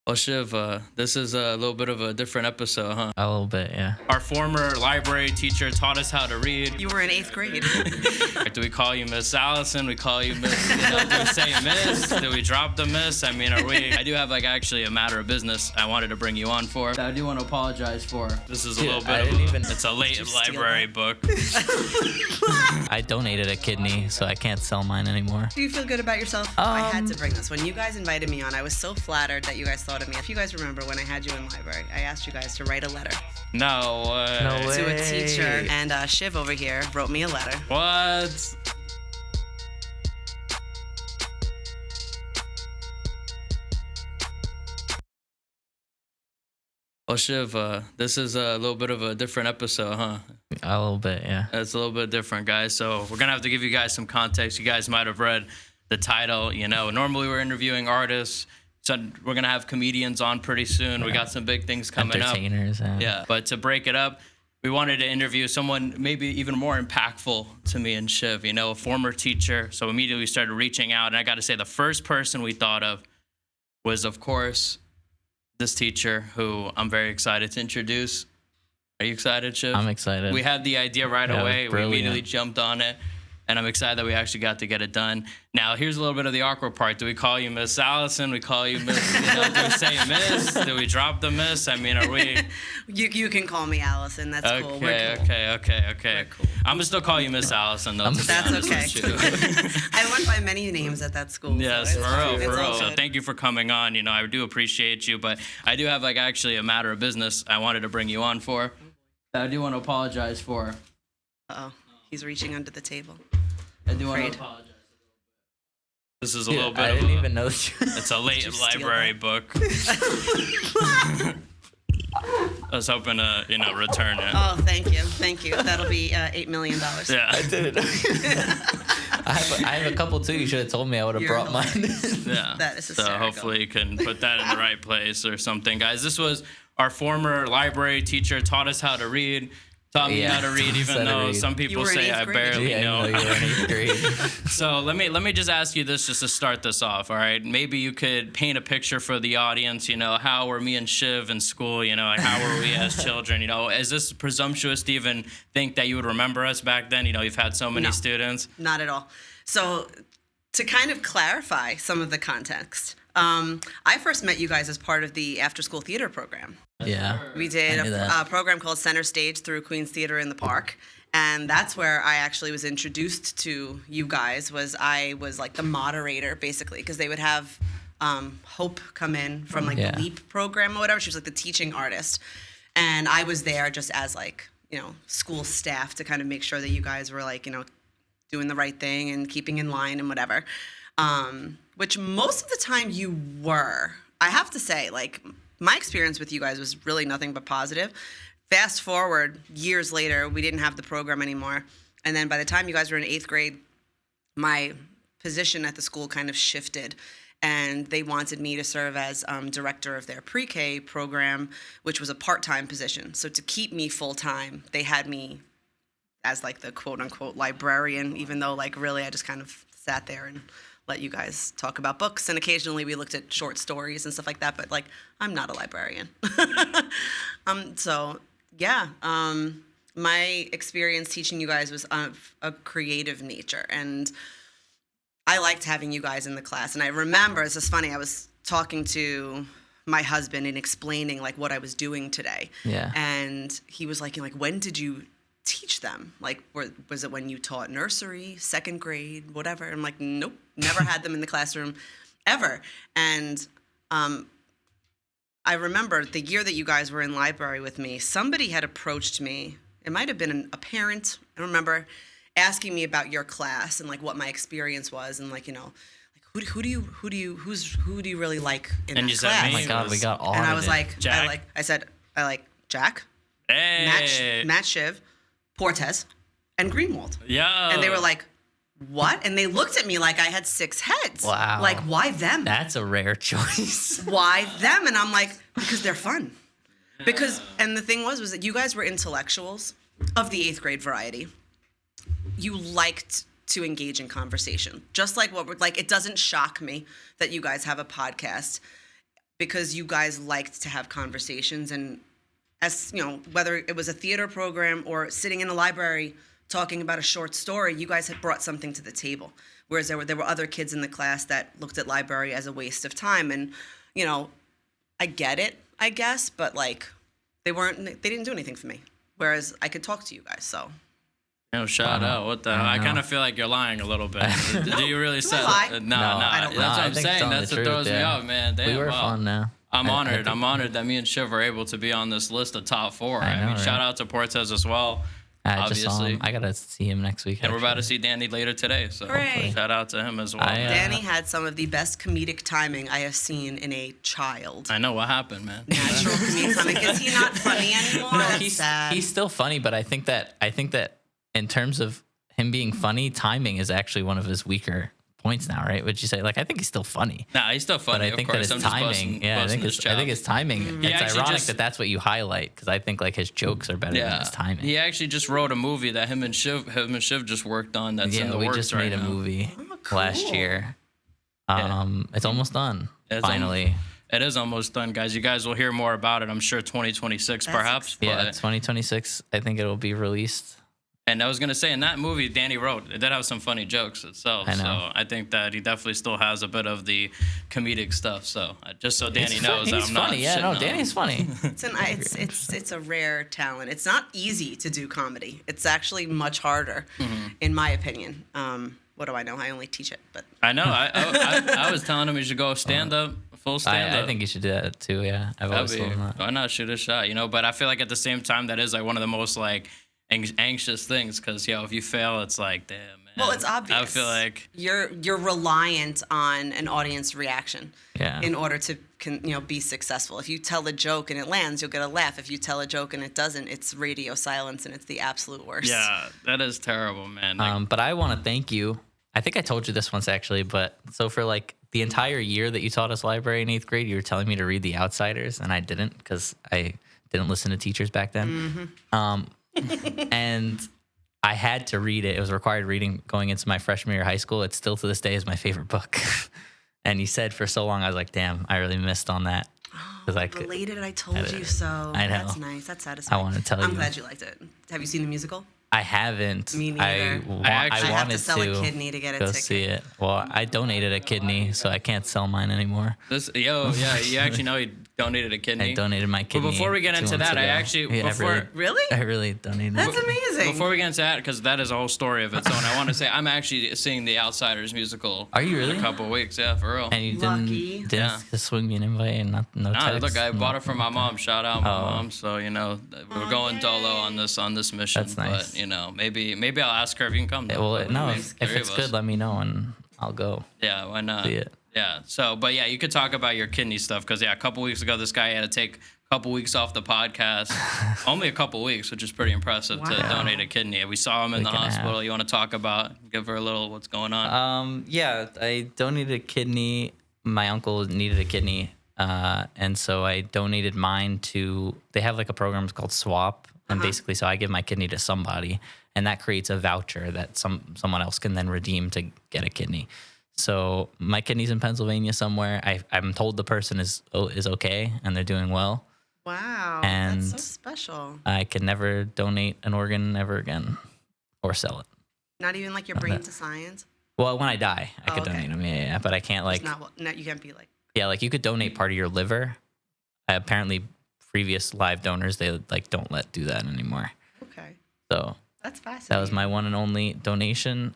Well, Shiv, this is a little bit of a different episode, huh? A little bit, yeah. Our former library teacher taught us how to read. You were in 8th grade. Do we call you Miss Alison? We call you Miss, do we say Miss? Do we drop the Miss? I mean, I do have, actually a matter of business I wanted to bring you on for. I do want to apologize for. This is a little bit it's a late library book. I donated a kidney, so I can't sell mine anymore. Do you feel good about yourself? I had to bring this. When you guys invited me on, I was so flattered that you guys thought of me. If you guys remember when I had you in library, I asked you guys to write a letter. No way. No way. To a teacher. And Chiv over here wrote me a letter. What? Well, Shiv, this is a little bit of a different episode, huh? A little bit, yeah. It's a little bit different, guys. So we're going to have to give you guys some context. You guys might have read the title. Normally we're interviewing artists. So we're going to have comedians on pretty soon. We got some big things coming up. Entertainers. Yeah. But to break it up, we wanted to interview someone maybe even more impactful to me and Chiv, a former teacher. So immediately we started reaching out. And I got to say, the first person we thought of was, of course, this teacher who I'm very excited to introduce. Are you excited, Chiv? I'm excited. We had the idea right away. Brilliant. We immediately jumped on it. And I'm excited that we actually got to get it done. Now, here's a little bit of the awkward part. Do we call you Miss Alison? We call you Miss, do we say Miss? Do we drop the Miss? I mean, are we? You can call me Allison. That's cool. We're cool. Okay. We're cool. I'm going to still call you Miss Allison, though. That's okay. I went by many names at that school. Yes, so for real. So thank you for coming on. I do appreciate you. But I do have, actually a matter of business I wanted to bring you on for. I do want to apologize for. Uh-oh. He's reaching under the table. I do want to apologize. This is a little bit I of didn't even know. It's a late library book. I was hoping to, return it. Oh, thank you. That'll be $8 million. Yeah. I didn't. I have a couple too. You should have told me. I would have brought mine. Yeah. That is so hysterical. hopefully you can put that in the right place or something. Guys, this was our former library teacher, taught us how to read. Taught me how to read, even though some people say I barely know. You were in 8th grade. So let me just ask you this just to start this off, all right? Maybe you could paint a picture for the audience, how were me and Shiv in school, how were we as children, Is this presumptuous to even think that you would remember us back then? You've had so many students. Not at all. So to kind of clarify some of the context, I first met you guys as part of the after-school theater program. Yeah. We did a program called Center Stage through Queens Theater in the Park. And that's where I actually was introduced to you guys. I was like the moderator, basically, because they would have Hope come in from the LEAP program or whatever. She was like the teaching artist. And I was there just as school staff to kind of make sure that you guys were doing the right thing and keeping in line and whatever. Which most of the time you were. I have to say, my experience with you guys was really nothing but positive. Fast forward, years later, we didn't have the program anymore. And then by the time you guys were in 8th grade, my position at the school kind of shifted. And they wanted me to serve as director of their pre-K program, which was a part-time position. So to keep me full-time, they had me as the quote-unquote librarian, even though really I just kind of sat there and let you guys talk about books, and occasionally we looked at short stories and stuff like that, but I'm not a librarian. My experience teaching you guys was of a creative nature, and I liked having you guys in the class. And I remember, this is funny, I was talking to my husband and explaining what I was doing today. Yeah. And he was like, when did you teach them? Was it when you taught nursery, 2nd grade, whatever? I'm like, nope, never had them in the classroom ever. And I remember the year that you guys were in library with me, somebody had approached me. It might have been a parent. I remember asking me about your class and what my experience was, and who do you really like in and that you class? Said me. Oh my God, we got all and of I was it. like, Jack? I said Jack, Hey. Matt Shiv, Portes, and Greenwald. Yeah. And they were like, what? And they looked at me like I had 6 heads. Wow. Why them? That's a rare choice. Why them? And I'm like, because they're fun. And the thing was that you guys were intellectuals of the 8th grade variety. You liked to engage in conversation. Just it doesn't shock me that you guys have a podcast. because you guys liked to have conversations, and as you know, whether it was a theater program or sitting in a library talking about a short story, you guys had brought something to the table. Whereas there were other kids in the class that looked at library as a waste of time. And, you know, I get it, I guess, but like they didn't do anything for me. Whereas I could talk to you guys, so. Shout out. What the hell? I kind of feel like you're lying a little bit. Do you really say lie? No, I don't that's lie. what I'm saying. That's what throws me off, man. Damn, we were wow. fun now. I'm honored. I'm honored that me and Chiv are able to be on this list of top 4. I mean, right? shout out to Portez as well. I just saw obviously. him. I gotta see him next week. And we're about to see Danny later today, so Hooray. shout out to him as well. Danny had some of the best comedic timing I have seen in a child. I know what happened, man. Natural comedic timing. Is he not funny anymore? No, That's he's sad. he's still funny, but I think that in terms of him being funny, timing is actually one of his weaker points now, right? Would you say? Like, I think he's still funny. Nah, he's still funny. But I think that his timing, I think his timing. He It's actually ironic just- that that's what you highlight, because I think like his jokes are better than his timing. He actually just wrote a movie that him and Chiv just worked on. That's in the we works just right made a now. movie cool. last year. Yeah. It's almost done. It's finally. It is almost done, guys. You guys will hear more about it. I'm sure 2026, That's perhaps. Yeah, but- 2026. I think it'll be released. And I was gonna say, in that movie, Danny wrote, it did have some funny jokes itself. I know. So I think that he definitely still has a bit of the comedic stuff. So just so Danny knows that he's I'm not funny. Yeah, shitting no, on him. Danny's funny. It's a rare talent. It's not easy to do comedy. It's actually much harder, in my opinion. What do I know? I only teach it, but I know. I was telling him he should go stand up, full stand up. I think you should do that too. Yeah, I've always told him that. Why not shoot a shot? But I feel like at the same time, that is like one of the most like anxious things, because if you fail, it's like, damn, man. well, it's obvious. I feel like you're reliant on an audience reaction in order to be successful. If you tell a joke and it lands, you'll get a laugh. If you tell a joke and it doesn't, it's radio silence, and it's the absolute worst. yeah, that is terrible, man. Like, But I want to thank you. I think I told you this once actually, but so for like the entire year that you taught us library in 8th grade, you were telling me to read The Outsiders, and I didn't, because I didn't listen to teachers back then. And I had to read it. It was required reading going into my freshman year of high school. It still to this day is my favorite book. And you said for so long, I was like, damn, I really missed on that. Related, I told you so. I know. That's nice. That's satisfying. I want to tell you. I'm glad you liked it. Have you seen the musical? I haven't. Me neither. I actually- I have wanted to sell a kidney to get a go ticket. see it. Well, I donated a kidney, so I can't sell mine anymore. you actually know he donated a kidney. I donated my kidney. But before we get 2 into months that, I ago. actually Really? I really donated. That's amazing. Before we get into that, because that is a whole story of its own, I want to say I'm actually seeing the Outsiders musical. Are you really? In a couple of weeks, yeah, for real. And you Lucky. didn't Yeah. just swing me an invite and no Nah, text? look, I bought it from my mom. Shout out my Oh. mom. So we're going dolo on this mission. That's nice. But maybe I'll ask her if you can come. Well, Though. no, Maybe if three it's of good, us. let me know and I'll go. Yeah, why not? See it. Yeah. So, but yeah, you could talk about your kidney stuff, because a couple weeks ago, this guy had to take a couple weeks off the podcast. Only a couple weeks, which is pretty impressive to Wow. donate a kidney. We saw him in the Week and a half. hospital. You want to talk about? Give her a little what's going on. Yeah, I donated a kidney. My uncle needed a kidney, and so I donated mine to. They have like a program called Swap, and basically, so I give my kidney to somebody, and that creates a voucher that someone else can then redeem to get a kidney. So my kidney's in Pennsylvania somewhere. I'm told the person is okay and they're doing well. Wow. And that's so special. I can never donate an organ ever again, or sell it. Not even like your brain to science. Well, when I die, I could okay. donate them. Yeah, but I can't like. No, you can't be like. Yeah, like you could donate part of your liver. Apparently, previous live donors they don't do that anymore. Okay. So That's fascinating. that was my one and only donation.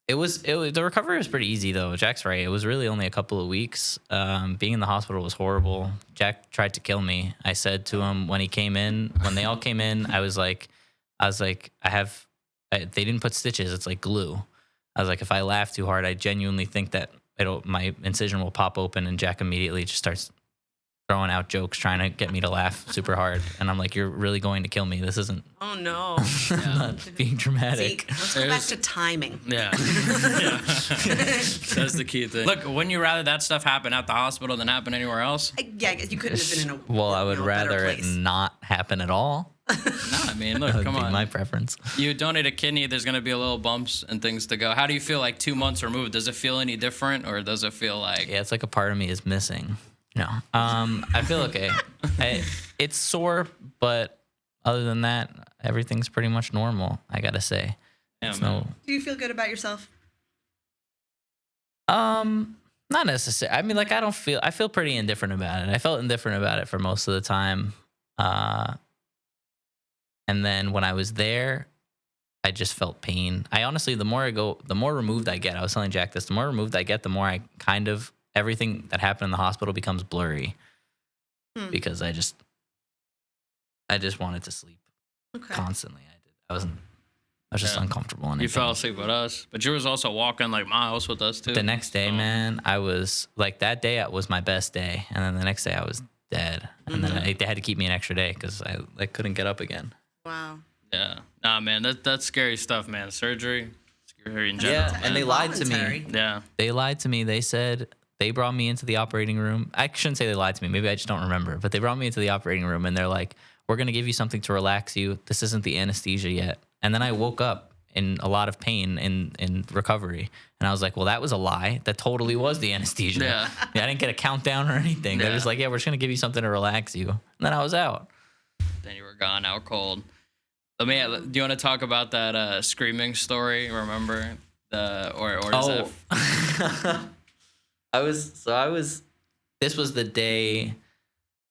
It was the recovery was pretty easy though. Jack's right. It was really only a couple of weeks. Being in the hospital was horrible. Jack tried to kill me. I said to him when they all came in, I was like, they didn't put stitches. It's like glue. I was like, if I laugh too hard, I genuinely think that my incision will pop open, and Jack immediately just starts throwing out jokes, trying to get me to laugh super hard. And I'm like, you're really going to kill me. This isn't Oh no. I'm not being See, dramatic. let's go back to timing. Yeah. That's the key thing. Look, wouldn't you rather that stuff happen at the hospital than happen anywhere else? Yeah, I guess you couldn't have been in a Well, I would better rather it place. not happen at all. No, I mean, look, That would come be on. my preference. You donate a kidney, there's going to be a little bumps and things to go. How do you feel like 2 months removed? Does it feel any different, or does it feel like... Yeah, it's like a part of me is missing. No. I feel okay. It's sore, but other than that, everything's pretty much normal, I gotta say. Yeah, Do you feel good about yourself? Not necessarily. I mean, like, I feel pretty indifferent about it. I felt indifferent about it for most of the time. And then when I was there, I just felt pain. I honestly, the more removed I get, I was telling Jack this, the more removed I get, the more I kind of, everything that happened in the hospital becomes blurry because I just wanted to sleep constantly. I was just uncomfortable. And you fell asleep with us, but you was also walking like miles with us too. The next day, man, I was like, that day was my best day. And then the next day I was dead. And then they had to keep me an extra day because I couldn't get up again. Wow. Yeah. Nah, man, that's scary stuff, man. Surgery, scary in general. Yeah, and they lied to me. Yeah. They lied to me. They said they brought me into the operating room. I shouldn't say they lied to me. Maybe I just don't remember. But they brought me into the operating room and they're like, we're going to give you something to relax you. This isn't the anesthesia yet. And then I woke up in a lot of pain in recovery. And I was like, well, that was a lie. That totally was the anesthesia. Yeah. I didn't get a countdown or anything. They're just like, yeah, we're just going to give you something to relax you. And then I was out. Then you were gone, out cold. Do you want to talk about that screaming story? Remember I was. This was the day.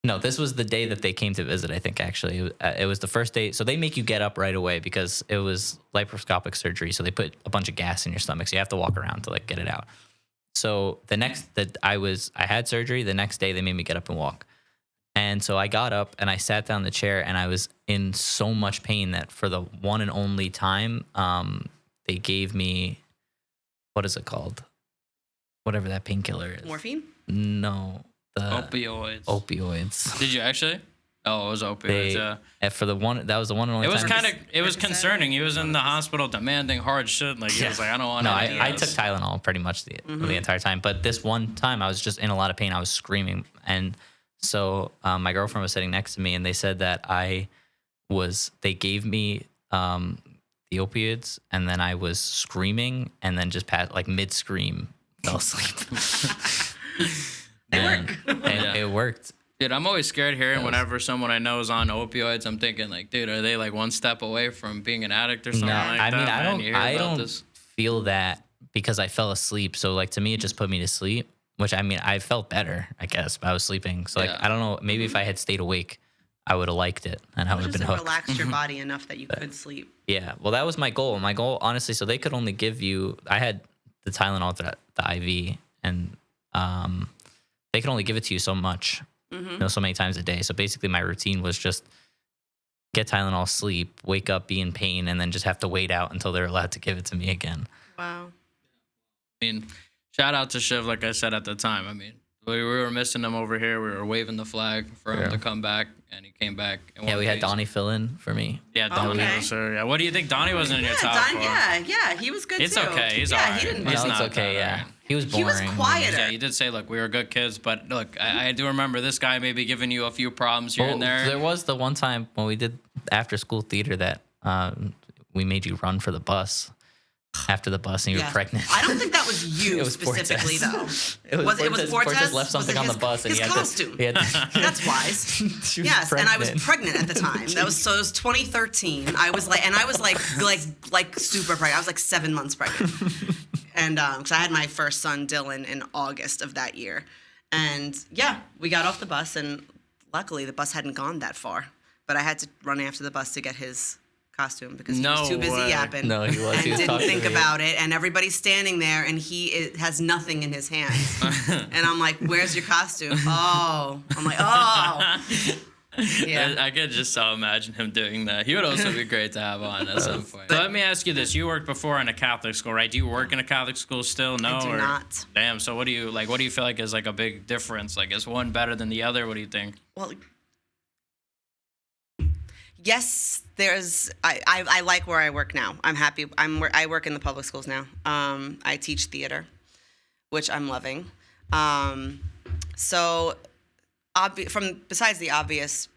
No, this was the day that they came to visit. I think actually it was the first day. So they make you get up right away because it was laparoscopic surgery. So they put a bunch of gas in your stomach, so you have to walk around to like get it out. So I had surgery. The next day they made me get up and walk. And so I got up and I sat down in the chair and I was in so much pain that for the one and only time, they gave me, what is it called? Whatever that painkiller is. Morphine? No. The opioids. Did you actually? Oh, it was opioids, yeah. That was the one and only time. It was concerning. He was in the hospital demanding hard shit. Like, he was like, I don't want to. No, I took Tylenol pretty much the entire time. But this one time, I was just in a lot of pain. I was screaming. And so my girlfriend was sitting next to me, and they said that they gave me the opioids, and then I was screaming, and then just mid-scream, fell asleep. It worked. Dude, I'm always scared hearing whenever someone I know is on opioids. I'm thinking like, dude, are they like one step away from being an addict or something like that? I don't feel that because I fell asleep. So like to me, it just put me to sleep, which I mean, I felt better, I guess, but I was sleeping. So like, I don't know, maybe if I had stayed awake, I would have liked it and I would have been hooked. Relaxed your body enough that you could sleep. Yeah. Well, that was my goal. My goal, honestly, so they could only give you, I had the Tylenol, the IV, and they could only give it to you so much, so many times a day. So basically my routine was just get Tylenol, sleep, wake up, be in pain, and then just have to wait out until they're allowed to give it to me again. Wow. I mean, shout out to Chiv, like I said at the time. I mean, we were missing him over here. We were waving the flag for him to come back, and he came back. Yeah, we had Donnie fill in for me. Yeah, Donnie was there. Yeah, what do you think Donnie wasn't in your top four? Yeah, he was good too. It's okay. He's all right. He didn't. It's okay. Yeah, he was boring. He was quieter. Yeah, you did say, look, we were good kids, but look, I do remember this guy maybe giving you a few problems here and there. There was the one time when we did after school theater that we made you run for the bus. After the bus and you were pregnant. I don't think that was you specifically, though. It was Fortes left something on the bus. His costume. That's wise. Yes, and I was pregnant at the time. It was 2013. I was like super pregnant. I was like 7 months pregnant. And because I had my first son, Dylan, in August of that year. And yeah, we got off the bus, and luckily the bus hadn't gone that far. But I had to run after the bus to get his costume because he was too busy yapping. No, he was. And didn't think about it. And everybody's standing there, and he has nothing in his hands. And I'm like, "Where's your costume?" Oh, I'm like, "Oh." Yeah. I could just so imagine him doing that. He would also be great to have on at some point. But let me ask you this: you worked before in a Catholic school, right? Do you work in a Catholic school still? No, I do not. Damn. So what do you like? What do you feel like is like a big difference? Like, is one better than the other? What do you think? Well, yes, I like where I work now. I'm happy. I work in the public schools now. I teach theater, which I'm loving. So, besides the obvious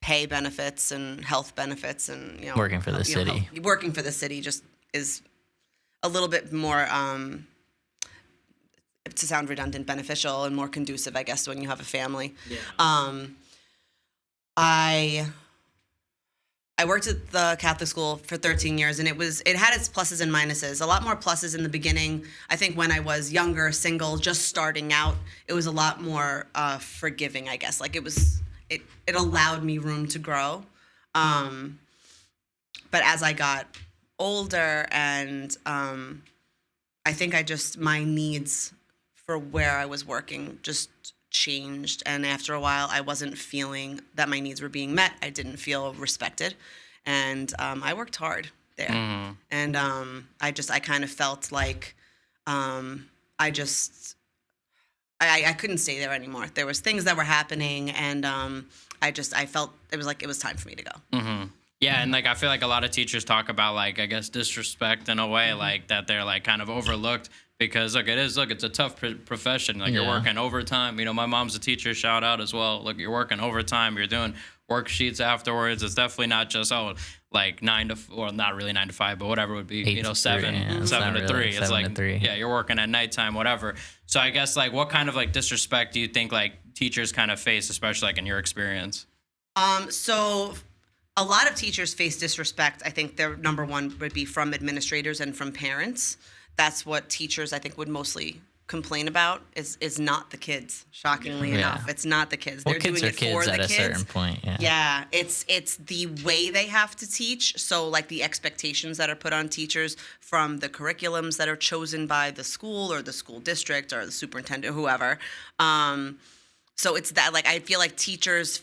pay benefits and health benefits and working for the city, working for the city just is a little bit more to sound redundant, beneficial and more conducive, I guess, when you have a family. Yeah. I worked at the Catholic school for 13 years, and it had its pluses and minuses. A lot more pluses in the beginning. I think when I was younger, single, just starting out, it was a lot more forgiving, I guess. Like it allowed me room to grow. But as I got older, and I think my needs for where I was working just changed, and after a while I wasn't feeling that my needs were being met. I didn't feel respected, and I worked hard there. And I kind of felt like I couldn't stay there anymore. There was things that were happening, and I felt it was time for me to go. Yeah, and like I feel like a lot of teachers talk about like I guess disrespect in a way, like that they're like kind of overlooked because it's a tough profession. Like you're working overtime. You know, my mom's a teacher. Shout out as well. Look, you're working overtime. You're doing worksheets afterwards. It's definitely not just like 9 to well, not really 9 to 5, but whatever it would be. 8 to 7 to 3. It's 7 like to 3. yeah, you're working at nighttime, whatever. So I guess like what kind of like disrespect do you think like teachers kind of face, especially like in your experience? So a lot of teachers face disrespect. I think their number one would be from administrators and from parents. That's what teachers, I think, would mostly complain about is not the kids. Shockingly enough, it's not the kids. Well, They're kids doing are it kids for the at a kids. certain point. Yeah. Yeah, it's the way they have to teach. So like the expectations that are put on teachers from the curriculums that are chosen by the school or the school district or the superintendent, whoever. So it's that, like, I feel like teachers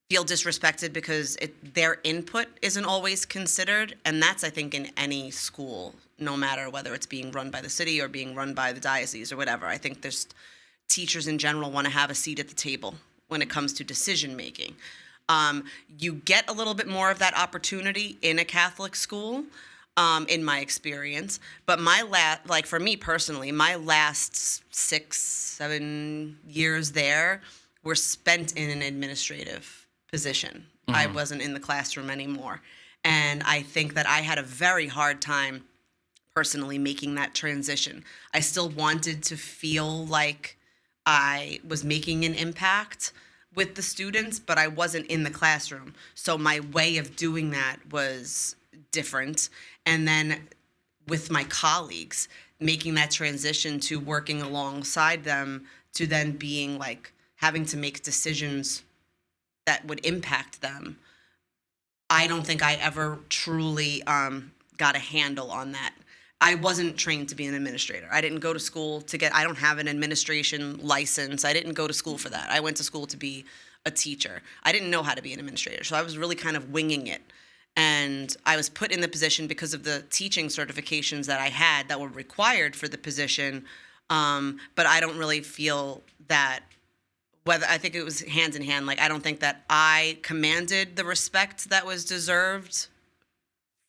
feel disrespected because their input isn't always considered. And that's, I think, in any school, no matter whether it's being run by the city or being run by the diocese or whatever. I think there's teachers in general want to have a seat at the table when it comes to decision making. You get a little bit more of that opportunity in a Catholic school, in my experience. But for me personally, my last 6-7 years there were spent in an administrative position. I wasn't in the classroom anymore. And I think that I had a very hard time personally making that transition. I still wanted to feel like I was making an impact with the students, but I wasn't in the classroom. So my way of doing that was different. And then with my colleagues, making that transition to working alongside them to then being like having to make decisions that would impact them. I don't think I ever truly got a handle on that. I wasn't trained to be an administrator. I didn't go to school I don't have an administration license. I didn't go to school for that. I went to school to be a teacher. I didn't know how to be an administrator. So I was really kind of winging it. And I was put in the position because of the teaching certifications that I had that were required for the position. But I don't really feel that I think it was hand in hand. Like, I don't think that I commanded the respect that was deserved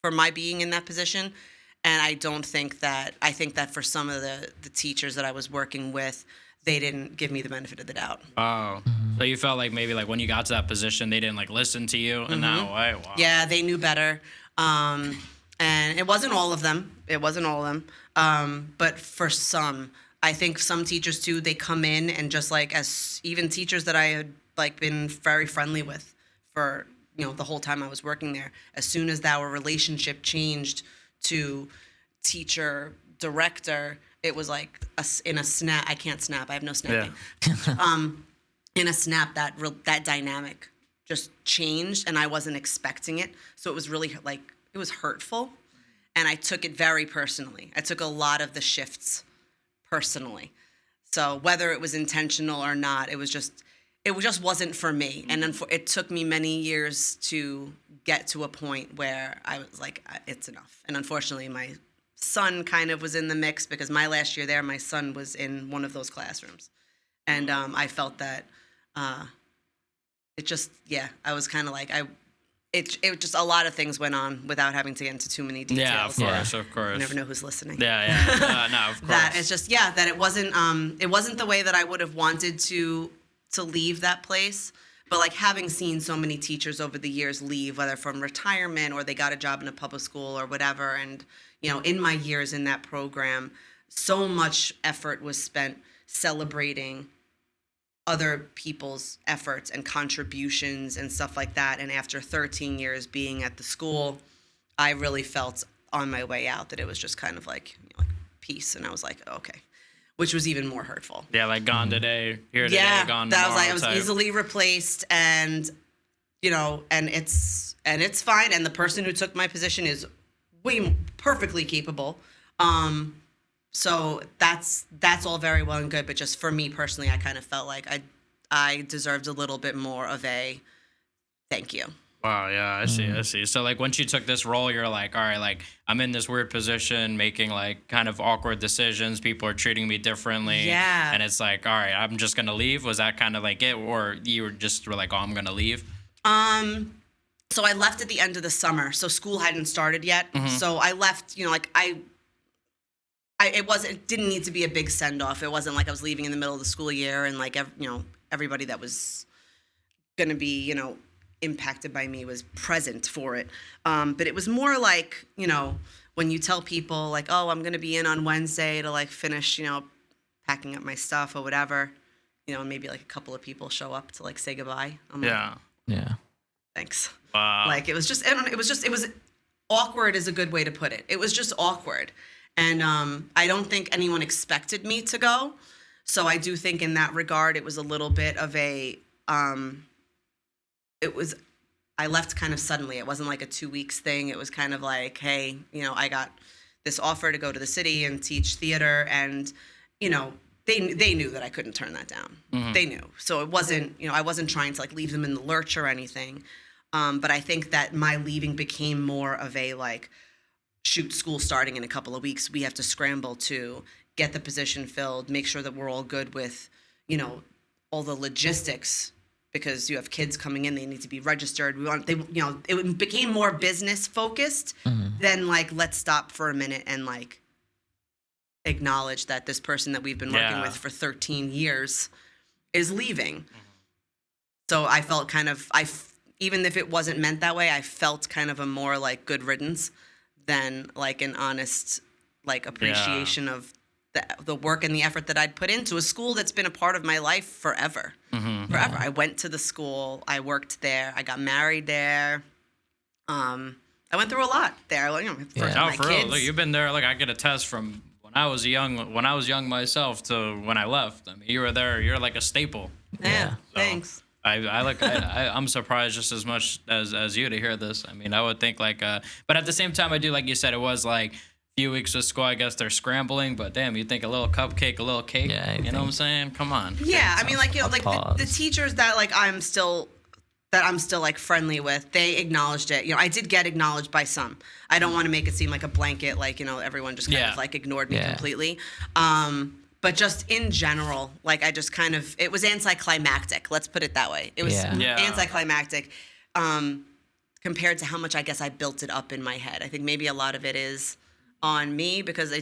for my being in that position. And I think that for some of the teachers that I was working with, they didn't give me the benefit of the doubt. Oh, so you felt like maybe like when you got to that position, they didn't like listen to you in that way? Wow. Yeah, they knew better. And it wasn't all of them. But for some, I think some teachers too, they come in and just like, as even teachers that I had like been very friendly with for, the whole time I was working there, as soon as our relationship changed to teacher director, it was like in a snap. I can't snap. I have no snapping. Yeah. In a snap, that dynamic just changed, and I wasn't expecting it. So it was really like, it was hurtful, and I took it very personally. I took a lot of the shifts personally. So whether it was intentional or not, it just wasn't for me. And then it took me many years to get to a point where I was like, it's enough. And unfortunately, my son kind of was in the mix because my last year there, my son was in one of those classrooms. And I felt that I was kind of like, it just a lot of things went on without having to get into too many details. Yeah, of course. You never know who's listening. Yeah. No, of course. That it's just, that it wasn't the way that I would have wanted to leave that place. But like having seen so many teachers over the years leave, whether from retirement or they got a job in a public school or whatever, and in my years in that program, so much effort was spent celebrating other people's efforts and contributions and stuff like that. And after 13 years being at the school, I really felt on my way out that it was just kind of like, like peace. And I was like, okay, which was even more hurtful. Yeah, like gone today, here today, gone that tomorrow. I was easily replaced, and and it's fine. And the person who took my position is perfectly capable. So that's all very well and good, but just for me personally, I kind of felt like I deserved a little bit more of a thank you. Wow, yeah, I see. So like once you took this role, you're like, all right, like I'm in this weird position, making like kind of awkward decisions. People are treating me differently. Yeah. And it's like, all right, I'm just gonna leave. Was that kind of like it, or you were like, oh, I'm gonna leave? So I left at the end of the summer. So school hadn't started yet. So I left. It didn't need to be a big send off. It wasn't like I was leaving in the middle of the school year and like everybody that was gonna be impacted by me was present for it. But it was more like, when you tell people like, oh, I'm going to be in on Wednesday to like finish, packing up my stuff or whatever, and maybe like a couple of people show up to like say goodbye. I'm like, yeah. Thanks. Wow. Like it was awkward is a good way to put it. It was just awkward. And I don't think anyone expected me to go. So I do think in that regard, it was a little bit of a, I left kind of suddenly. It wasn't like a 2 weeks thing. It was kind of like, hey, I got this offer to go to the city and teach theater, and, they knew that I couldn't turn that down. They knew. So it wasn't, I wasn't trying to like leave them in the lurch or anything. But I think that my leaving became more of a like, shoot, school starting in a couple of weeks. We have to scramble to get the position filled, make sure that we're all good with, all the logistics, because you have kids coming in, they need to be registered. It became more business focused than like, let's stop for a minute and like acknowledge that this person that we've been working with for 13 years is leaving. So I felt kind of, even if it wasn't meant that way, I felt kind of a more like good riddance than like an honest like appreciation of the work and the effort that I'd put into a school that's been a part of my life forever. Forever. I went to the school. I worked there. I got married there. I went through a lot there. For real. Look, you've been there. Like I get a test from when I was young myself to when I left. I mean, you were there. You're like a staple. Yeah. So Thanks. I'm surprised just as much as you to hear this. I mean, I would think like, but at the same time, I do like you said, it was like few weeks of school, I guess they're scrambling, but damn, you think a little cupcake, a little cake, you know what I'm saying? Come on. Yeah, I mean, like, like the teachers that like I'm still like friendly with, they acknowledged it. I did get acknowledged by some. I don't want to make it seem like a blanket, like, everyone just kind of like ignored me completely. But just in general, like I just kind of, it was anticlimactic. Let's put it that way. It was anticlimactic compared to how much I guess I built it up in my head. I think maybe a lot of it is on me because I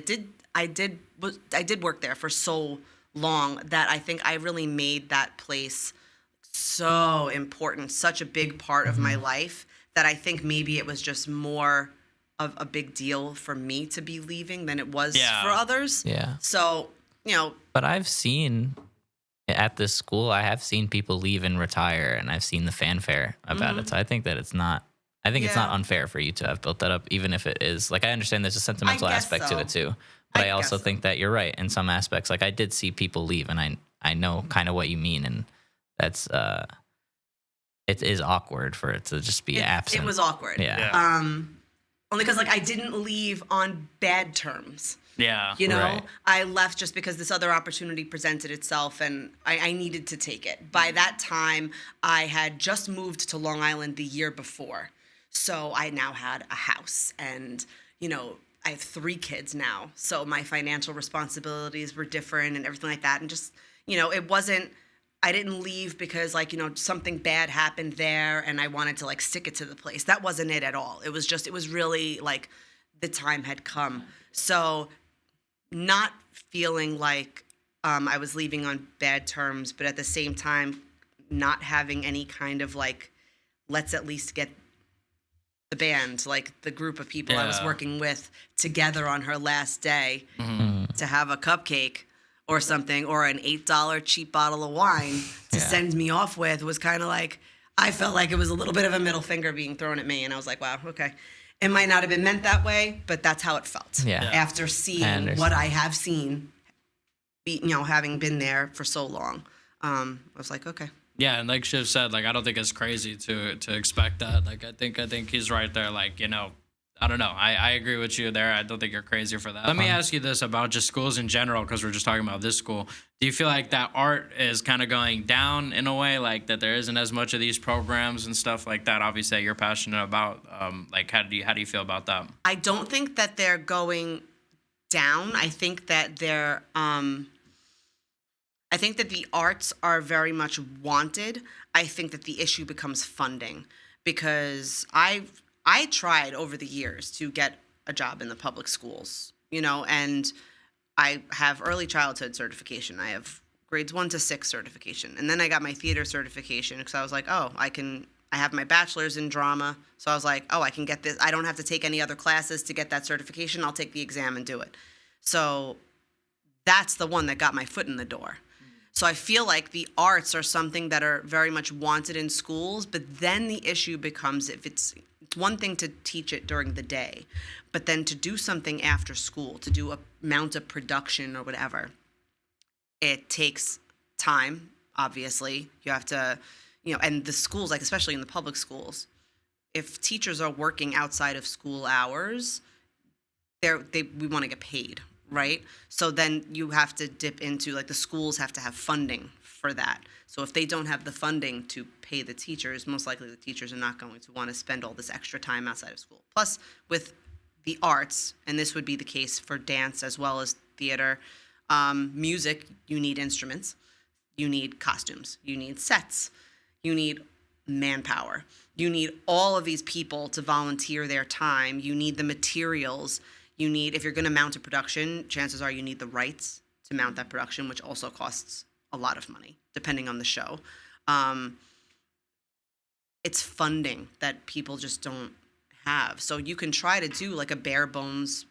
did work there for so long that I think I really made that place so important, such a big part of my life that I think maybe it was just more of a big deal for me to be leaving than it was for others. Yeah. So, But I've seen at this school, I have seen people leave and retire, and I've seen the fanfare about it. So I think that it's not unfair for you to have built that up, even if it is. Like, I understand there's a sentimental aspect to it too. But I also think that you're right in some aspects. Like, I did see people leave, and I know kind of what you mean, and that's it is awkward for it to just be absent. It was awkward. Yeah. Only because like I didn't leave on bad terms. Yeah. Right. I left just because this other opportunity presented itself and I needed to take it. By that time, I had just moved to Long Island the year before. So I now had a house and, I have 3 kids now. So my financial responsibilities were different and everything like that. And just, it wasn't, I didn't leave because like, something bad happened there and I wanted to like stick it to the place. That wasn't it at all. It was really like the time had come. So not feeling like I was leaving on bad terms, but at the same time, not having any kind of like, let's at least get the band, like the group of people I was working with together on her last day to have a cupcake or something, or an $8 cheap bottle of wine to send me off with was kind of like, I felt like it was a little bit of a middle finger being thrown at me. And I was like, wow, okay. It might not have been meant that way, but that's how it felt. Yeah. After seeing what I have seen, having been there for so long, I was like, okay. Yeah, and like Chiv said, like I don't think it's crazy to expect that. Like I think he's right there. Like I don't know. I agree with you there. I don't think you're crazy for that. Let me ask you this about just schools in general, because we're just talking about this school. Do you feel like that art is kind of going down in a way, like that there isn't as much of these programs and stuff like that? Obviously, that you're passionate about. Like, how do you feel about that? I don't think that they're going down. I think that they're. I think that the arts are very much wanted. I think that the issue becomes funding, because I tried over the years to get a job in the public schools, and I have early childhood certification. I have grades 1 to 6 certification. And then I got my theater certification because I was like, oh, I have my bachelor's in drama. So I was like, oh, I can get this. I don't have to take any other classes to get that certification. I'll take the exam and do it. So that's the one that got my foot in the door. So I feel like the arts are something that are very much wanted in schools, but then the issue becomes, if it's one thing to teach it during the day, but then to do something after school, to do a mount of production or whatever, it takes time, obviously. You have to, and the schools, like especially in the public schools, if teachers are working outside of school hours, we want to get paid, right? So then you have to dip into, like, the schools have to have funding for that. So if they don't have the funding to pay the teachers, most likely the teachers are not going to want to spend all this extra time outside of school. Plus, with the arts, and this would be the case for dance as well as theater, music, you need instruments, you need costumes, you need sets, you need manpower. You need all of these people to volunteer their time. You need the materials. You need, if you're going to mount a production, chances are you need the rights to mount that production, which also costs a lot of money, depending on the show. It's funding that people just don't have. So you can try to do like a bare bones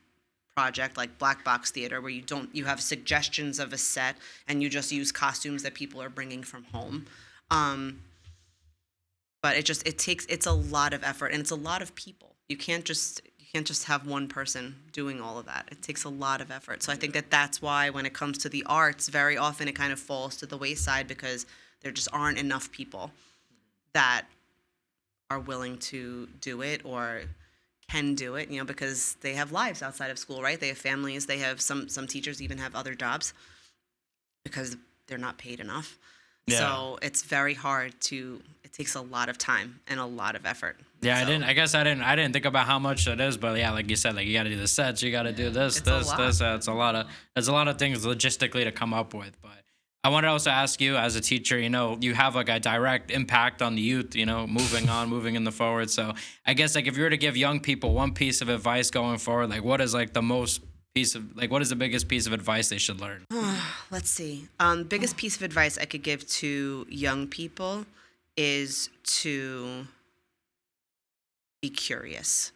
project like Black Box Theater, where you have suggestions of a set and you just use costumes that people are bringing from home. But it's a lot of effort, and it's a lot of people. You can't just have one person doing all of that. It takes a lot of effort. So I think that's why when it comes to the arts, very often it kind of falls to the wayside, because there just aren't enough people that are willing to do it or can do it, because they have lives outside of school, right? They have families. They have some teachers even have other jobs because they're not paid enough. Yeah. So it's very hard it takes a lot of time and a lot of effort. Yeah, so. I didn't think about how much it is, but yeah, like you said, like you got to do the sets, you got to do this. It's a lot of things logistically to come up with. But I wanted to also ask you, as a teacher, you have like a direct impact on the youth, moving in the forward. So I guess, like, if you were to give young people one piece of advice going forward, like what is like what is the biggest piece of advice they should learn? Let's see. Biggest piece of advice I could give to young people is to be curious.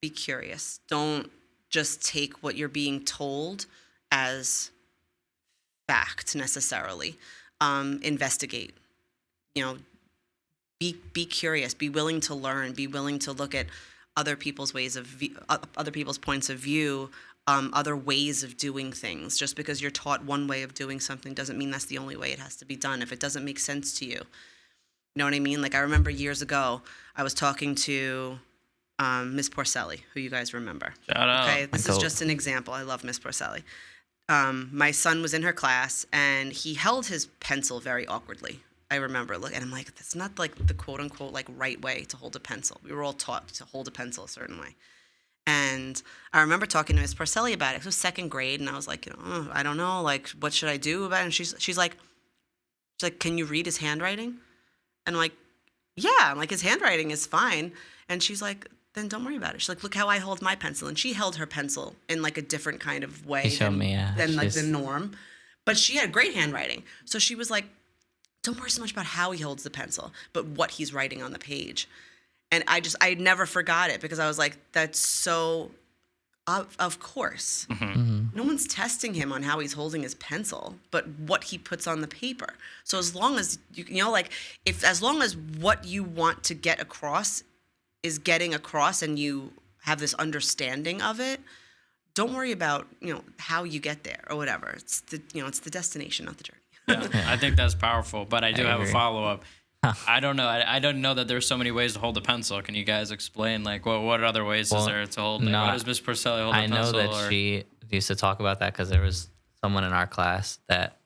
Be curious. Don't just take what you're being told as fact necessarily. Investigate. Be curious. Be willing to learn. Be willing to look at other people's other people's points of view. Other ways of doing things. Just because you're taught one way of doing something doesn't mean that's the only way it has to be done. If it doesn't make sense to you, you know what I mean? Like, I remember years ago, I was talking to Miss Porcelli, who you guys remember. Shout out. Okay, this is just an example. I love Miss Porcelli. My son was in her class, and he held his pencil very awkwardly. I remember and I'm like, that's not like the quote unquote like right way to hold a pencil. We were all taught to hold a pencil a certain way. And I remember talking to Miss Porcelli about it. It was second grade, and I was like, I don't know, like, what should I do about it? And she's like, can you read his handwriting? And I'm like, yeah. I'm like, his handwriting is fine. And she's like, then don't worry about it. She's like, look how I hold my pencil. And she held her pencil in like a different kind of way than like the norm. But she had great handwriting. So she was like, don't worry so much about how he holds the pencil, but what he's writing on the page. And I never forgot it, because I was like, that's so, of course. Mm-hmm. No one's testing him on how he's holding his pencil, but what he puts on the paper. So as long as as long as what you want to get across is getting across and you have this understanding of it, don't worry about, how you get there or whatever. It's the destination, not the journey. Yeah, I think that's powerful, but I do have a agree. follow-up. I don't know. I don't know that there's so many ways to hold a pencil. Can you guys explain, like, what other ways is there to hold? Like, no, what does Miss Purcelli hold a I know pencil? that she used to talk about that because there was someone in our class that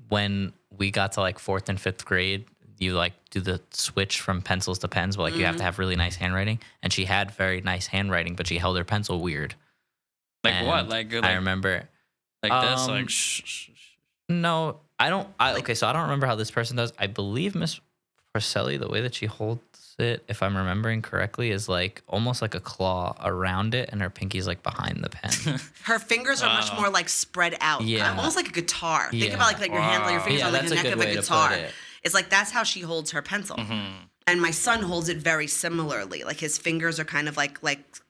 when we got to like 4th and 5th grade, you like do the switch from pencils to pens, but like you have to have really nice handwriting. And she had very nice handwriting, but she held her pencil weird. Like And what? Like I remember. like this? Like shh. No, I don't. Okay, so I don't remember how this person does. I believe Miss Porcelli, the way that she holds it, if I'm remembering correctly, is like almost like a claw around it, and her pinky's like behind the pen. Her fingers are much more like spread out, Yeah. almost like a guitar. Think Yeah. about like your hand, your fingers Yeah, on like that's the a neck good of a way to guitar. put it. It's like that's how she holds her pencil. And my son holds it very similarly. Like his fingers are kind of like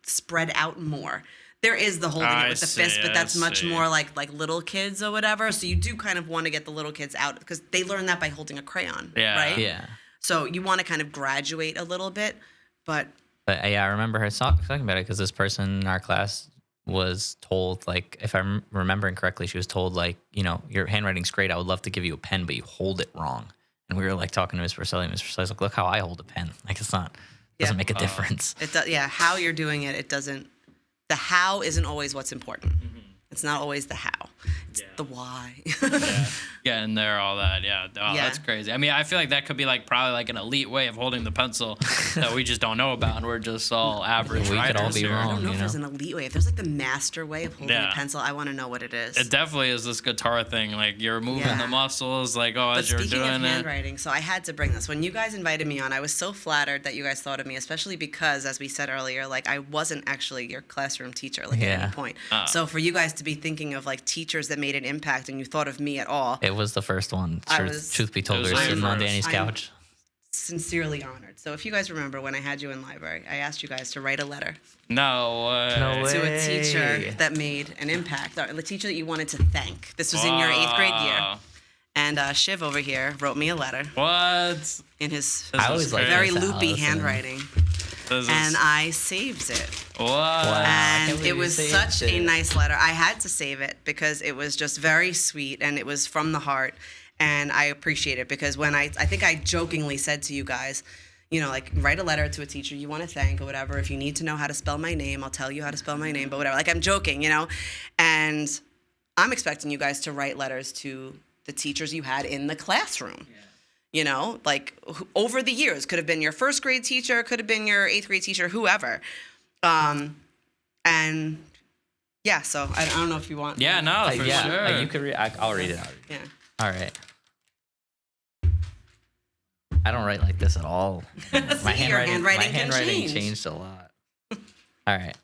spread out more. There is the holding it with the fist, but that's much more like little kids or whatever. So you do kind of want to get the little kids out because they learn that by holding a crayon, right? Yeah. So you want to kind of graduate a little bit, but But yeah, I remember her talking about it because this person in our class was told, like, if I'm remembering correctly, she was told, like, your handwriting's great. I would love to give you a pen, but you hold it wrong. And we were like talking to Miss Purcelli. Miss Purcelli's like, look how I hold a pen. Like, doesn't make a difference. it does. Yeah, how you're doing it, it doesn't. The how isn't always what's important. It's not always the how. It's the why. Yeah, and there, all that. Yeah. Oh, Yeah. That's crazy. I mean, I feel like that could be like probably like an elite way of holding the pencil that we just don't know about, and we're just all average We could all writers be here. I wrong. don't know if there's an elite way. If there's like the master way of holding Yeah. a pencil, I want to know what it is. It definitely is this guitar thing. Like you're moving Yeah. the muscles, like But as you're speaking doing of it. handwriting, so I had to bring this. When you guys invited me on, I was so flattered that you guys thought of me, especially because, as we said earlier, like I wasn't actually your classroom teacher, like at Yeah. any point. So for you guys to be thinking of like teachers that made an impact and you thought of me at all, It was the first one. Truth be told, It was we were the sitting on first. Danny's I'm couch. sincerely honored. So if you guys remember when I had you in library, I asked you guys to write a letter No way. No way. to a Hey. teacher that made an impact, or the teacher that you wanted to thank. This was in your 8th grade year. Wow. And Shiv over here wrote me a letter What? in his This I is always like very this, loopy Alison. handwriting. This is, And I saved it. what? I can't And believe it you was saved such a it. nice letter. I had to save it because it was just very sweet and it was from the heart. And I appreciate it because when I think I jokingly said to you guys, like write a letter to a teacher you want to thank or whatever. If you need to know how to spell my name, I'll tell you how to spell my name, but whatever. Like I'm joking, And I'm expecting you guys to write letters to the teachers you had in the classroom. Like over the years, could have been your 1st grade teacher, could have been your 8th grade teacher, whoever. And yeah, so I don't know if you want. Yeah, no, for sure. You could read. I'll read it. Yeah. All right. I don't write like this at all. My handwriting can change. changed a lot. All right. It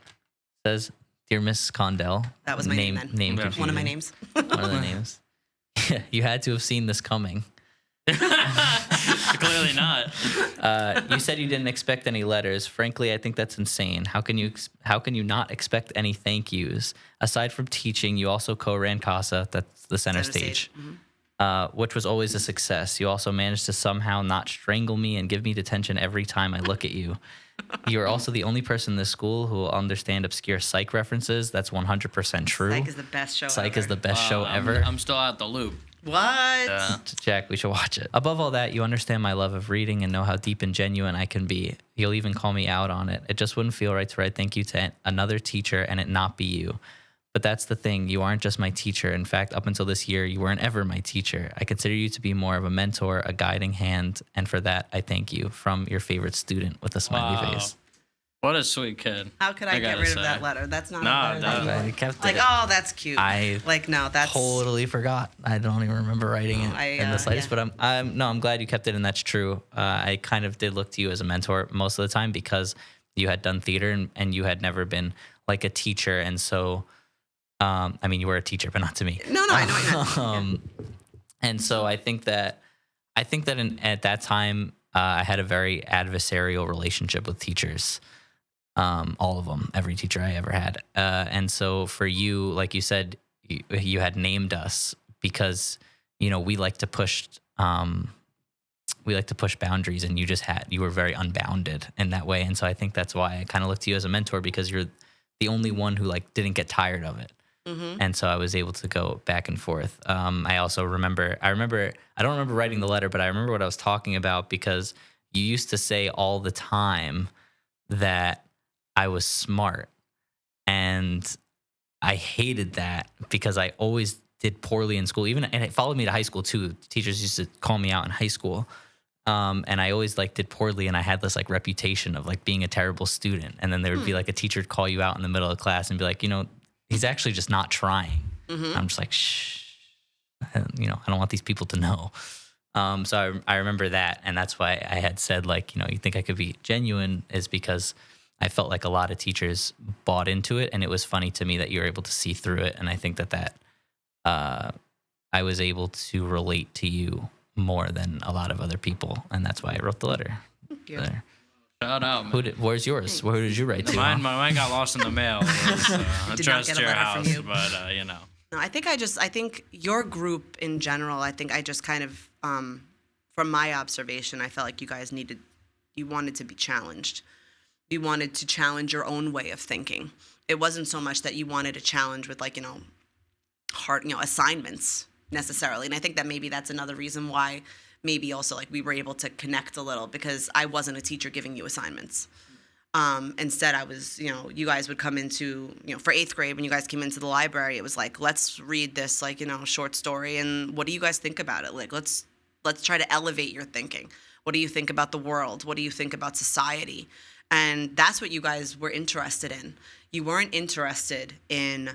says, "Dear Miss Condell." That was my name then. Name Yeah. One of my confusion. names. One of the names. You had to have seen this coming. Clearly not. You said you didn't expect any letters. Frankly, I think that's insane. How can you not expect any thank yous? Aside from teaching, you also co-ran CASA, that's the center stage, which was always a success. You also managed to somehow not strangle me and give me detention every time I look at you. You are also the only person in this school who will understand obscure psych references. That's 100% true. Psych is the best show Psych ever. is the best show ever. I'm still out the loop. What? Jack, we should watch it. Above all that, you understand my love of reading and know how deep and genuine I can be. You'll even call me out on it. It just wouldn't feel right to write thank you to another teacher and it not be you. But that's the thing. You aren't just my teacher. In fact, up until this year, you weren't ever my teacher. I consider you to be more of a mentor, a guiding hand, and for that, I thank you. From your favorite student with a smiley Wow. face. What a sweet kid. How could I get gotta rid say. of that letter? That's not No, a letter that no. you- I kept Like, it. oh, that's cute. No, that's Totally forgot. I don't even remember writing it in the slightest. yeah. But I'm glad you kept it, and that's true. I kind of did look to you as a mentor most of the time because you had done theater and you had never been like a teacher, and so I mean you were a teacher, but not to me. No, I know what you meant. And so I think that at that time I had a very adversarial relationship with teachers. All of them, every teacher I ever had. And so for you, like you said, you had named us because, we like to push boundaries, and you were very unbounded in that way. And so I think that's why I kind of look to you as a mentor, because you're the only one who like didn't get tired of it. And so I was able to go back and forth. I also remember, I don't remember writing the letter, but I remember what I was talking about, because you used to say all the time that I was smart. And I hated that because I always did poorly in school, and it followed me to high school too. Teachers used to call me out in high school. And I always like did poorly, and I had this like reputation of like being a terrible student. And then there would be like a teacher call you out in the middle of class and be like, he's actually just not trying. I'm just like, shh, I don't want these people to know. So I remember that. And that's why I had said like, you think I could be genuine, is because I felt like a lot of teachers bought into it. And it was funny to me that you were able to see through it. And I think that I was able to relate to you more than a lot of other people. And that's why I wrote the letter. Thank you. There. Shout out. Where's yours? Who did you write to? Mine got lost in the mail. I Did not trust get a your letter from house, you. but No, I think your group in general, I think I just kind of, from my observation, I felt like you guys you wanted to be challenged. You wanted to challenge your own way of thinking. It wasn't so much that you wanted a challenge with like, assignments necessarily. And I think that maybe that's another reason why maybe also like we were able to connect a little, because I wasn't a teacher giving you assignments. Instead, I was, you guys would come into, for 8th grade, when you guys came into the library, it was like, let's read this, like, short story. And what do you guys think about it? Like, let's try to elevate your thinking. What do you think about the world? What do you think about society? And that's what you guys were interested in. You weren't interested in,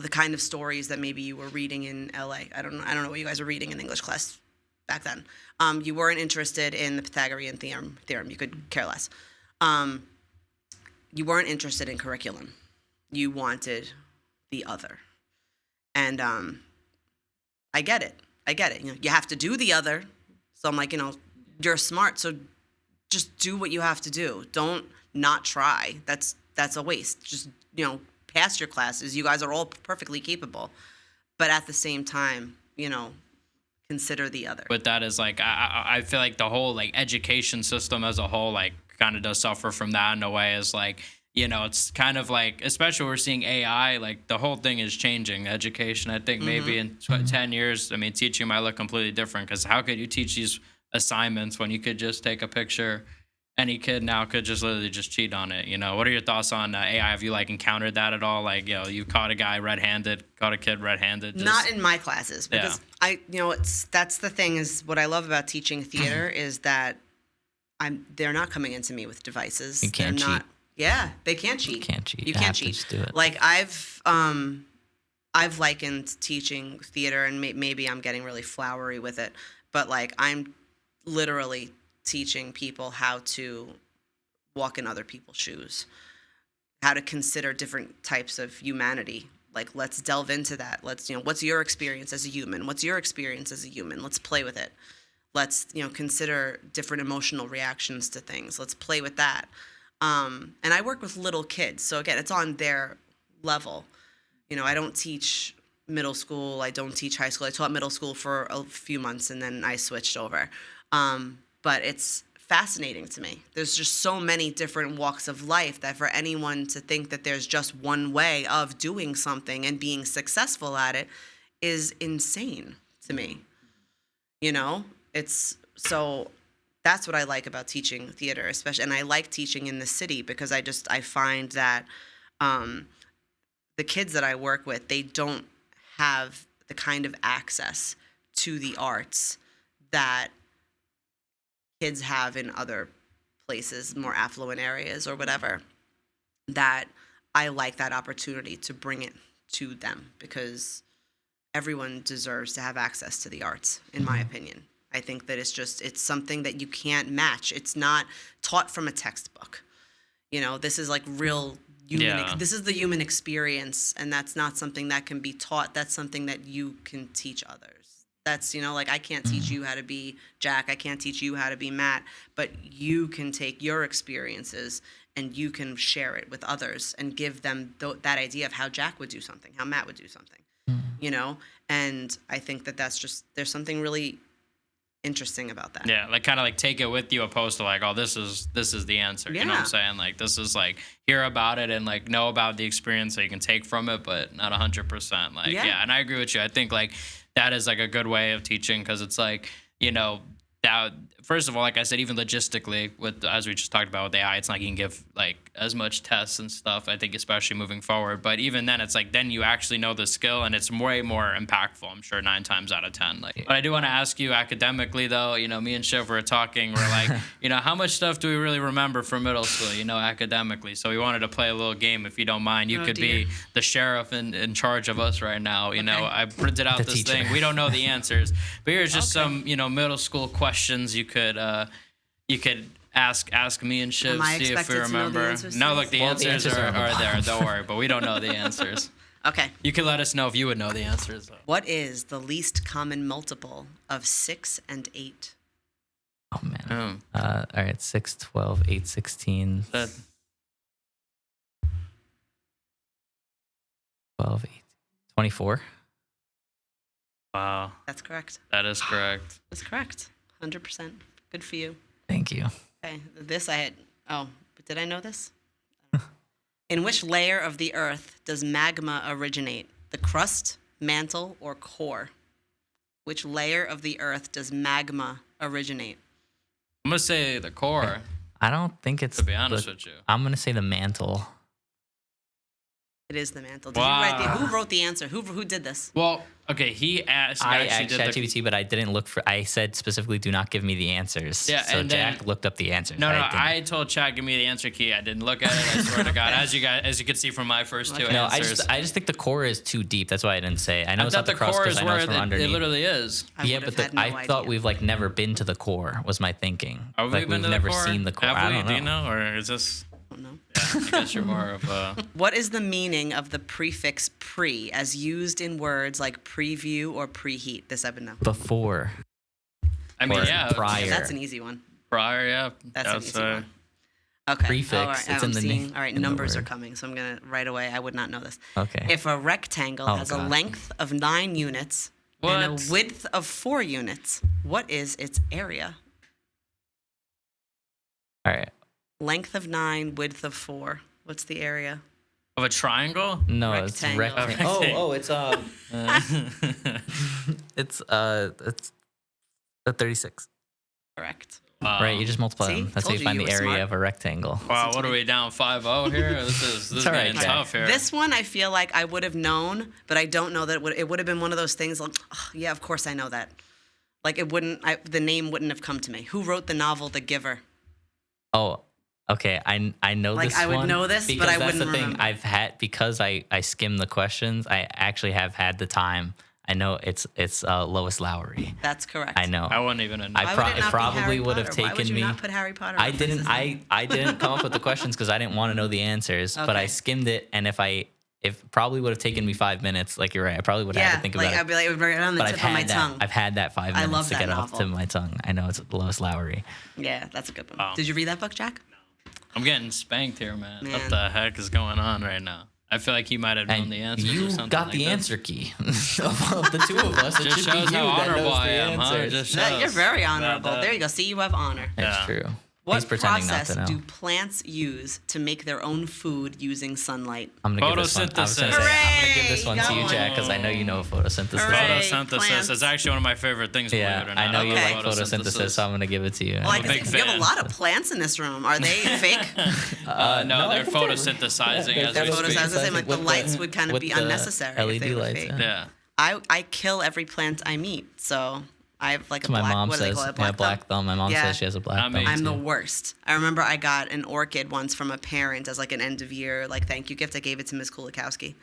the kind of stories that maybe you were reading in LA. I don't know what you guys were reading in English class back then. You weren't interested in the Pythagorean theorem. You could care less. You weren't interested in curriculum. You wanted the other. And I get it. You have to do the other. So I'm like, you're smart, so just do what you have to do. Don't not try. That's a waste. Just, pass your classes. You guys are all perfectly capable. But at the same time, consider the other. But that is like, I feel like the whole like education system as a whole like kind of does suffer from that in a way. Is like, it's kind of like, especially we're seeing AI, like the whole thing is changing education. I think maybe in 10 years, teaching might look completely different, because how could you teach these assignments when you could just take a picture? Any kid now could just literally just cheat on it. What are your thoughts on AI? Have you like encountered that at all? Like, you caught a guy red-handed, caught a kid red-handed? Not in my classes, because that's the thing, is what I love about teaching theater is that they're not coming into me with devices. You can't cheat. Yeah, they can't cheat. You can't cheat. You can't have to cheat. just do it. Like I've likened teaching theater, and maybe I'm getting really flowery with it, but like I'm literally teaching people how to walk in other people's shoes, how to consider different types of humanity. Like, let's delve into that. Let's, what's your experience as a human? What's your experience as a human? Let's play with it. Let's, consider different emotional reactions to things. Let's play with that. And I work with little kids. So again, it's on their level. I don't teach middle school. I don't teach high school. I taught middle school for a few months, and then I switched over. But it's fascinating to me. There's just so many different walks of life that for anyone to think that there's just one way of doing something and being successful at it is insane to me. So that's what I like about teaching theater, especially. And I like teaching in the city, because I find that the kids that I work with, they don't have the kind of access to the arts that kids have in other places, more affluent areas or whatever, that I like that opportunity to bring it to them, because everyone deserves to have access to the arts, in my opinion. I think that it's something that you can't match. It's not taught from a textbook. This is like real human. This is the human experience, and that's not something that can be taught. That's something that you can teach others. That's, like I can't teach you how to be Jack. I can't teach you how to be Matt, but you can take your experiences and you can share it with others and give them that idea of how Jack would do something, how Matt would do something, you know? And I think that that's just, there's something really interesting about that. Yeah, like kind of like take it with you opposed to like, oh, this is the answer. You know what I'm saying? Like this is like hear about it and like know about the experience that you can take from it, but not 100%. Like yeah, and I agree with you. I think like that is like a good way of teaching because it's like, you know, that first of all, like I said, even logistically with as we just talked about with AI, it's not like you can give like as much tests and stuff. I think especially moving forward, but even then, it's like then you actually know the skill and it's way more impactful. I'm sure 9 times out of 10. Like, but I do want to ask you academically though. You know, me and Chiv were talking. We're like, you know, how much stuff do we really remember from middle school? You know, academically. So we wanted to play a little game. If you don't mind, you could be the sheriff in charge of us right now. You know, I printed out this thing. We don't know the answers, but here's just some you know middle school questions you could ask me and Chiv, see if we remember. No, look, the answers are there. Don't worry, but we don't know the answers. Okay. You can let us know if you would know the answers. Though. What is the least common multiple of 6 and 8? Oh, man. All right, 6, 12, 8, 16. 12, 8, 24. Wow. That's correct. That is correct. That's correct. 100%. Good for you. Thank you. Okay, this I had. Oh, but did I know this? In which layer of the Earth does magma originate? The crust, mantle, or core? Which layer of the Earth does magma originate? I'm gonna say the core. I don't think it's. To be honest with you, I'm gonna say the mantle. It is the mantle. Did you write who wrote the answer? Who did this? Well, okay, he asked. I asked ChatGPT, but I didn't look for. I said specifically, do not give me the answers. Yeah, so and Jack looked up the answers. No, I told Chat, give me the answer key. I didn't look at it. I swear to God, as you can see from my first two answers. I just think the core is too deep. That's why I didn't say. I know it's not the crust because I know it's from underneath. It literally is. I thought we've like never been to the core. Was my thinking. Have like we've never seen the core. Have we? I don't know. Do you know, or is this? No. Yeah, I guess you're more of a... What is the meaning of the prefix pre as used in words like preview or preheat? This I've been know. Before. I mean, prior. That's an easy one. Prior, yeah. That's an easy one. Okay. Prefix. It's in the name. All right, numbers are coming, so I'm going to right away. I would not know this. Okay. If a rectangle has a length of 9 units and a width of 4 units, what is its area? All right. Length of 9, width of 4. What's the area? Of a triangle? No, Rectangle. it's rectangle. It's it's a 36. Correct. Right, you just multiply them. That's how you find the area of a rectangle. Wow, what are we down 5-0 here? This is getting tough here. This one I feel like I would have known, but I don't know that it would have been one of those things like, oh, yeah, of course I know that. Like it wouldn't. The name wouldn't have come to me. Who wrote the novel The Giver? Oh. Okay, I know like this I would one know this, but I wouldn't remember. That's the thing. I've had because I skimmed the questions. I actually have had the time. I know it's Lois Lowry. That's correct. I know. I wouldn't even know. It probably would have taken Why would you me. not put Harry Potter? I didn't. I didn't come up with the questions because I didn't want to know the answers. Okay. But I skimmed it, and if probably would have taken me 5 minutes. Like you're right, I probably would have had to think about it. I'd be like, it would bring it on the tip of my tongue. I've had that 5 minutes love to that get novel. off to my tongue. I know it's Lois Lowry. Yeah, that's a good one. Oh. Did you read that book, Jack? I'm getting spanked here, man. What the heck is going on right now? I feel like he might have known the answer. You or something got like the that. answer key of the two of us. It just should shows be you how that honorable knows I the am, huh? answers. Just No, shows. you're very honorable. There you go. See, you have honor. That's true. What He's pretending not process to know. do plants use to make their own food using sunlight? I'm gonna give this one. I was gonna say, I'm gonna give this one to you, Jack, because I know you know photosynthesis. Hooray. Photosynthesis Plants. is actually one of my favorite things. Yeah, believe it or not. I know you Okay. like photosynthesis, so I'm gonna give it to you. Well, I a can big see you have fan. a lot of plants in this room. Are they fake? No, they're photosynthesizing as we speak. Photosynthesizing, like the With lights would kind of with be the unnecessary. LED if they were lights, fake. yeah. Yeah. I kill every plant I meet, so I have like a My black. mom What do they says, call it? yeah, black thumb. My mom says she has a black thumb. I'm the too. worst. I remember I got an orchid once from a parent as like an end of year like thank you gift. I gave it to Ms. Kulikowski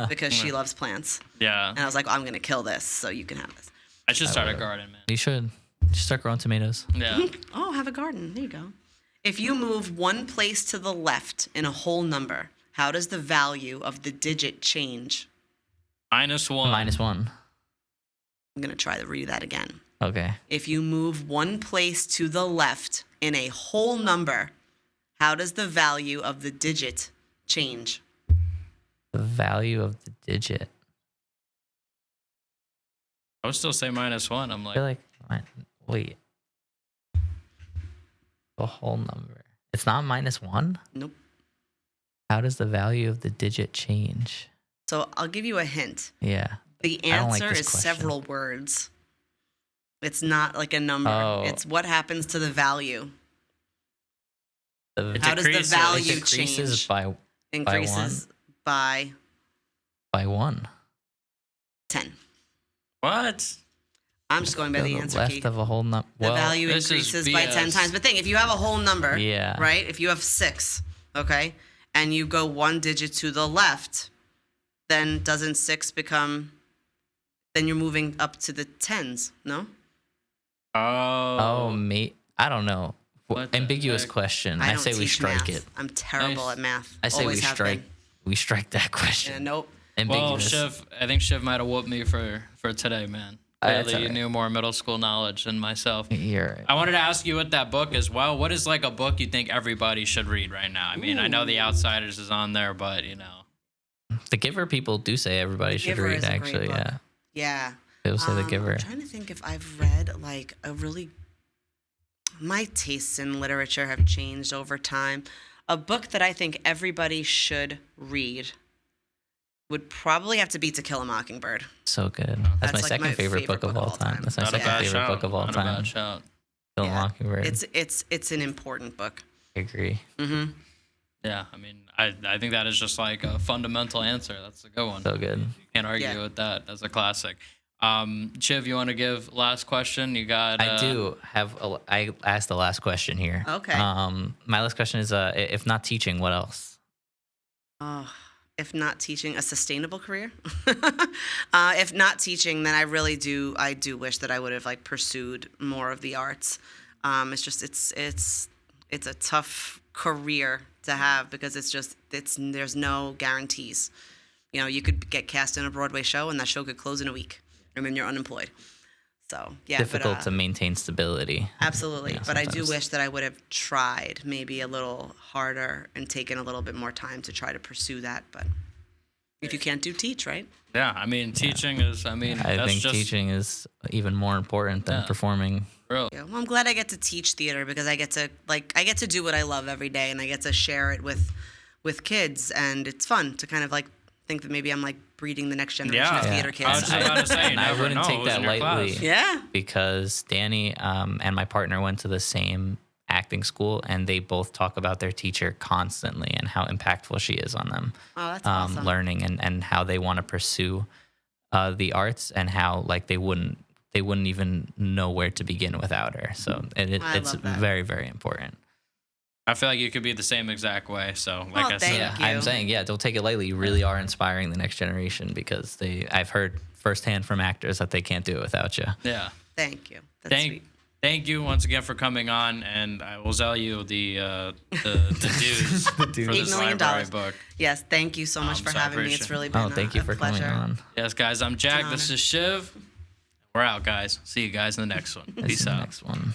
because she loves plants. Yeah. And I was like, I'm gonna kill this, so you can have this. I should start a garden, man. You should. Just start growing tomatoes. Yeah. Oh, have a garden. There you go. If you move one place to the left in a whole number, how does the value of the digit change? -1. -1. I'm gonna try to read that again. Okay. If you move one place to the left in a whole number, How does the value of the digit change? The value of the digit. I would still say -1. I'm I like, feel like, wait, the whole number. It's not -1? Nope. How does the value of the digit change? So I'll give you a hint. Yeah. The I don't like answer this is question. several words. It's not like a number. Oh. It's what happens to the value. The, How does the decreases. value it decreases change? by Increases by 1. 10. what? I'm just going by To the the answer left key. of a whole number. The Well, value this is increases by 10 BS. times. But think, if you have a whole number, Yeah. right? If you have 6, okay, and you go 1 digit to the left, then doesn't 6 become, then you're moving up to the 10s, no? oh, I don't know. What the Ambiguous heck? question. I I don't say we teach strike math. it. I'm terrible Nice. at math. I say Always we have strike. been. We strike that question. Yeah, nope. Well, Ambiguous. Chiv, I think Chiv might have whooped me for today, man. That's Clearly, you all right. knew more middle school knowledge than myself. You're right. I wanted to ask you what that book is. Well, what is like a book you think everybody should read right now? I mean, I know The Outsiders is on there, but you know, The Giver people do say everybody The should Giver read. is a great Actually, book. yeah, Yeah. people say The Giver. I'm trying to think if I've read like a really. My tastes in literature have changed over time. A book that I think everybody should read would probably have to be To Kill a Mockingbird. So good. That's my like second my favorite book of all time. That's my not a second bad favorite shout. book of all Not a time. bad shout. Kill a Yeah. Mockingbird. It's an important book. I agree. Mm-hmm. Yeah, I mean, I think that is just like a fundamental answer. That's a good one. So good. Can't argue Yeah. with that. That's a classic. Chiv, you want to give last question? You got. I do have. I asked the last question here. Okay. My last question is: if not teaching, what else? Oh, if not teaching, a sustainable career. If not teaching, then I do wish that I would have like pursued more of the arts. It's just it's a tough career to have because there's no guarantees. You know, you could get cast in a Broadway show and that show could close in a week, and then you're unemployed. So yeah, Difficult but, to maintain stability. absolutely. Yeah, But I do sometimes. wish that I would have tried maybe a little harder and taken a little bit more time to try to pursue that. But if you can't do, teach, right? Yeah, I mean, teaching is. I mean, I that's think just teaching is even more important than Yeah. performing. real. Yeah, well, I'm glad I get to teach theater because I get to do what I love every day, and I get to share it with kids, and it's fun to kind of like think that maybe I'm like breeding the next generation Yeah. of Yeah. theater I was kids. just about to say, you And I never wouldn't know take who's that in your lightly. class. Yeah. Because Danny and my partner went to the same acting school, and they both talk about their teacher constantly and how impactful she is on them. Oh, that's awesome. Learning and how they want to pursue the arts, and how like they wouldn't even know where to begin without her. So I it's love that. very, very important. I feel like you could be the same exact way. So, like Oh, I thank said, you. I'm saying, don't take it lightly. You really are inspiring the next generation because I've heard firsthand from actors that they can't do it without you. yeah. Thank you. That's sweet. Thank you once again for coming on, and I will sell you the dues for dues. this $8 million. library book. Yes, thank you so much for So I having me. appreciate It's it. really been Oh, thank you a for pleasure. coming on. Yes, guys, I'm Jack. an This honor. is Shiv. We're out, guys. See you guys in the next one. See Peace you in the out. next one.